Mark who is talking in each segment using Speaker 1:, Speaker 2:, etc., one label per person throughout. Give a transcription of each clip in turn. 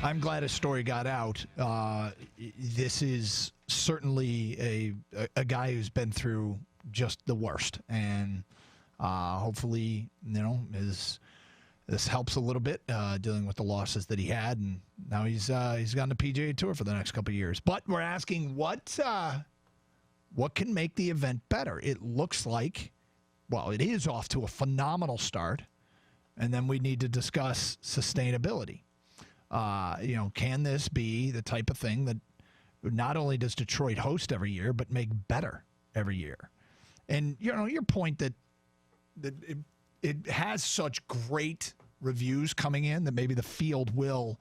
Speaker 1: I'm glad his story got out. This is certainly a guy who's been through just the worst, and hopefully, this helps a little bit dealing with the losses that he had, and now he's on the PGA Tour for the next couple of years. But we're asking what can make the event better? It looks like, well, it is off to a phenomenal start, and then we need to discuss sustainability. Can this be the type of thing that not only does Detroit host every year, but make better every year? And, your point that it has such great reviews coming in that maybe the field will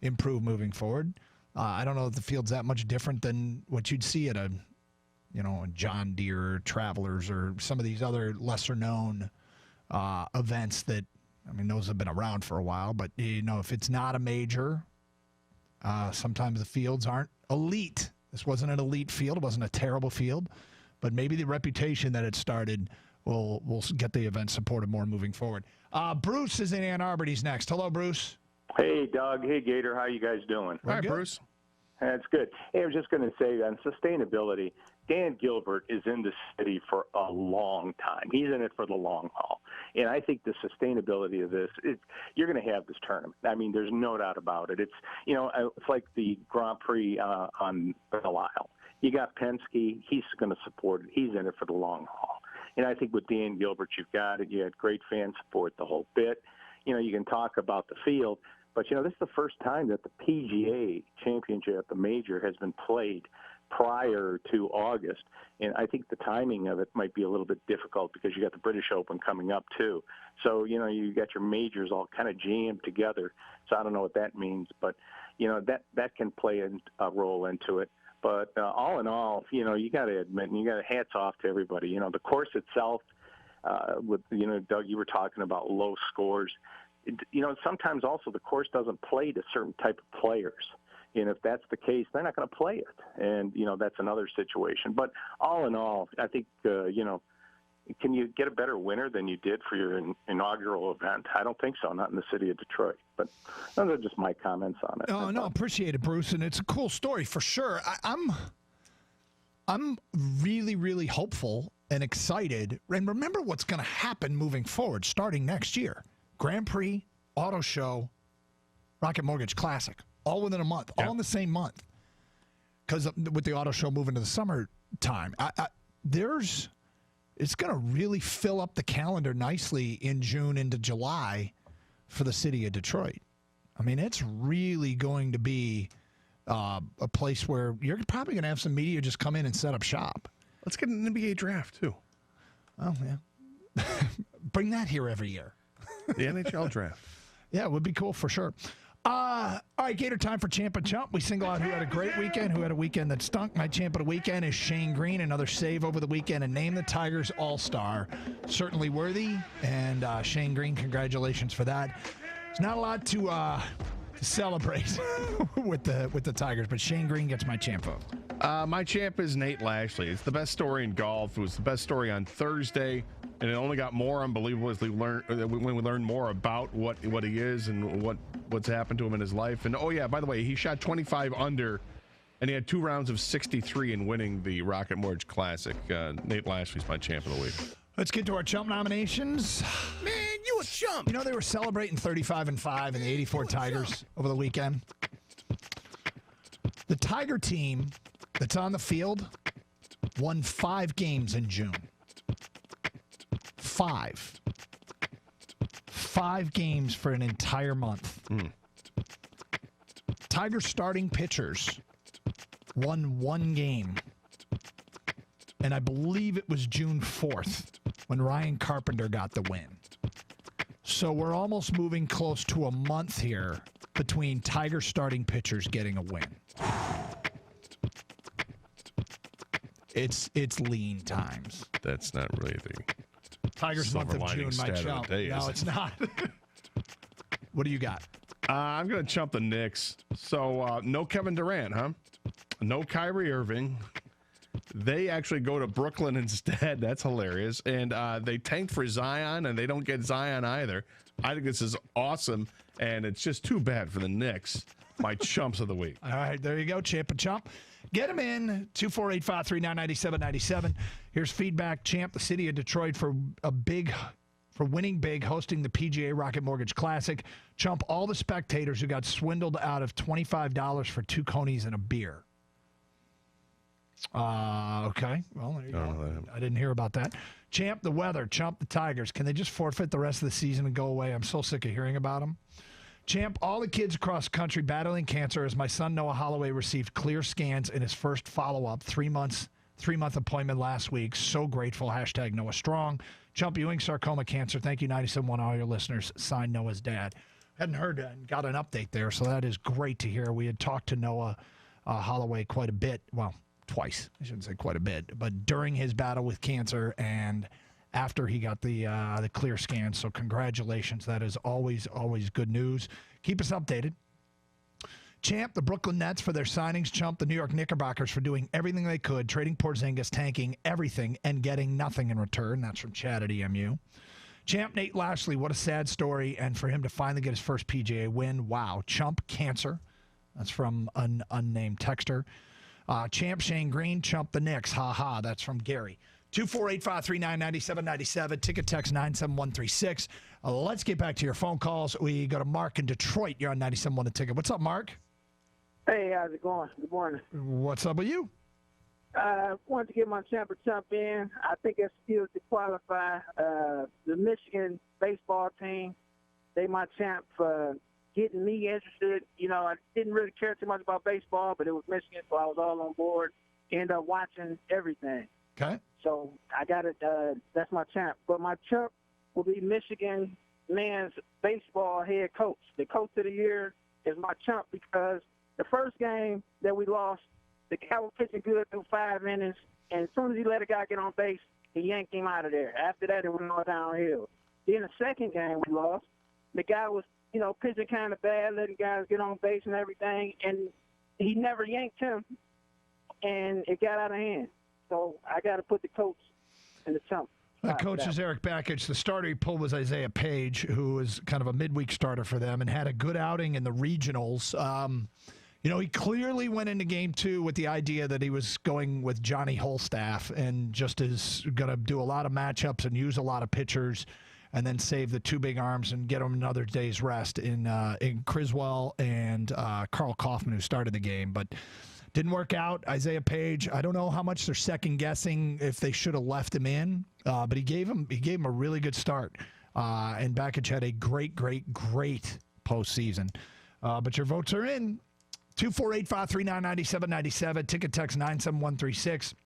Speaker 1: improve moving forward. I don't know if the field's that much different than what you'd see at a John Deere, Travelers, or some of these other lesser-known events that, those have been around for a while. But, if it's not a major, sometimes the fields aren't elite. This wasn't an elite field. It wasn't a terrible field. But maybe the reputation that it started will get the event supported more moving forward. Bruce is in Ann Arbor. He's next. Hello, Bruce.
Speaker 2: Hey, Doug. Hey, Gator. How you guys doing?
Speaker 1: Hi,
Speaker 3: Bruce.
Speaker 2: That's good. Hey, I was just going to say on sustainability, Dan Gilbert is in the city for a long time. He's in it for the long haul. And I think the sustainability of this, you're going to have this tournament. There's no doubt about it. It's, it's like the Grand Prix on Belle Isle. You got Penske. He's going to support it. He's in it for the long haul. And I think with Dan Gilbert, you've got it. You had great fan support the whole bit. You can talk about the field, but, this is the first time that the PGA Championship, the major, has been played prior to August. And I think the timing of it might be a little bit difficult because you got the British Open coming up, too. So, you got your majors all kind of jammed together. So I don't know what that means, but, that can play a role into it. But all in all, you got to admit, and you got to hats off to everybody. The course itself, Doug, you were talking about low scores. Sometimes also the course doesn't play to certain type of players. And if that's the case, they're not going to play it. And, that's another situation. But all in all, I think, can you get a better winner than you did for your inaugural event? I don't think so, not in the city of Detroit. But those are just my comments on it.
Speaker 1: Oh, no, appreciate it, Bruce. And it's a cool story for sure. I'm really, really hopeful and excited. And remember what's going to happen moving forward starting next year. Grand Prix, Auto Show, Rocket Mortgage Classic, all within a month, all in the same month. Because with the Auto Show moving to the summertime, it's going to really fill up the calendar nicely in June into July for the city of Detroit. It's really going to be a place where you're probably going to have some media just come in and set up shop.
Speaker 3: Let's get an NBA draft, too.
Speaker 1: Oh, yeah. Bring that here every year.
Speaker 3: The NHL draft.
Speaker 1: Yeah, it would be cool for sure. All right, Gator, time for Champ and Chump. We single out who had a great weekend, who had a weekend that stunk. My champ of the weekend is Shane Green, another save over the weekend, and named the Tigers All-Star. Certainly worthy, and Shane Green, congratulations for that. There's not a lot to celebrate with the Tigers, but Shane Green gets my champ vote.
Speaker 3: My champ is Nate Lashley. It's the best story in golf. It was the best story on Thursday, and it only got more unbelievable as when we learned more about what he is and what's happened to him in his life. And, oh, yeah, by the way, he shot 25 under, and he had 2 rounds of 63 in winning the Rocket Mortgage Classic. Nate Lashley's my champ of the week.
Speaker 1: Let's get to our chump nominations.
Speaker 3: Man, you a chump.
Speaker 1: They were celebrating 35-5 in the 84 Tigers over the weekend. The Tiger team that's on the field won 5 games in June. 5 games for an entire month. Tiger starting pitchers won 1 game. And I believe it was June 4th when Ryan Carpenter got the win. So we're almost moving close to a month here between Tiger starting pitchers getting a win. It's lean times.
Speaker 3: That's not really the
Speaker 1: Tigers month of June, my chump. No, it's not. What do you got?
Speaker 3: I'm going to chump the Knicks. So no Kevin Durant, huh? No Kyrie Irving. They actually go to Brooklyn instead. That's hilarious. And they tanked for Zion, and they don't get Zion either. I think this is awesome, and it's just too bad for the Knicks. my chumps of the week.
Speaker 1: All right, there you go, Champ and Chump. Get him in, 248-539-9797. Here's feedback, Champ, the city of Detroit for winning big, hosting the PGA Rocket Mortgage Classic. Chump, all the spectators who got swindled out of $25 for 2 conies and a beer. Okay. Well, there you go. I didn't hear about that. Champ, the weather. Chump, the Tigers. Can they just forfeit the rest of the season and go away? I'm so sick of hearing about them. Champ, all the kids across the country battling cancer as my son Noah Holloway received clear scans in his first follow-up 3-month appointment last week. So grateful. Hashtag Noah Strong. Chump, Ewing sarcoma cancer. Thank you, 97.1, all your listeners. Signed, Noah's dad. Hadn't heard and got an update there, so that is great to hear. We had talked to Noah Holloway quite a bit. Well, twice. I shouldn't say quite a bit. But during his battle with cancer and after he got the clear scan. So congratulations. That is always, always good news. Keep us updated. Champ, the Brooklyn Nets for their signings. Chump, the New York Knickerbockers for doing everything they could, trading Porzingis, tanking everything, and getting nothing in return. That's from Chad at EMU. Champ, Nate Lashley, what a sad story. And for him to finally get his first PGA win. Wow. Chump, cancer. That's from an unnamed texter. Champ, Shane Green. Chump, the Knicks. Ha ha. That's from Gary. 248-539-9797. Ticket text 97136. Let's get back to your phone calls. We go to Mark in Detroit. You're on 97.1 The Ticket. What's up, Mark?
Speaker 4: Hey, how's it going? Good morning.
Speaker 1: What's up with you?
Speaker 4: Wanted to get my champ or chump in. I think it's still to qualify. The Michigan baseball team, they my champ for getting me interested. You know, I didn't really care too much about baseball, but it was Michigan, so I was all on board. Ended up watching everything.
Speaker 1: Okay.
Speaker 4: So I got it. That's my champ. But my chump will be Michigan men's baseball head coach. The coach of the year is my chump because the first game that we lost, the guy was pitching good through 5 innings, and as soon as he let a guy get on base, he yanked him out of there. After that, it went all downhill. Then the second game we lost, the guy was, pitching kind of bad, letting guys get on base and everything, and he never yanked him, and it got out of hand. So I got to put the coach in the chump.
Speaker 1: The coach is Eric Bakich. The starter he pulled was Isaiah Page, who was kind of a midweek starter for them and had a good outing in the regionals. He clearly went into game 2 with the idea that he was going with Johnny Holstaff and just is going to do a lot of matchups and use a lot of pitchers and then save the 2 big arms and get them another day's rest in Criswell and Carl Kaufman, who started the game. But didn't work out. Isaiah Page, I don't know how much they're second-guessing if they should have left him in, but he gave him a really good start. And Bakich had a great postseason. But your votes are in. 248-539-9797. Ticket text 97136.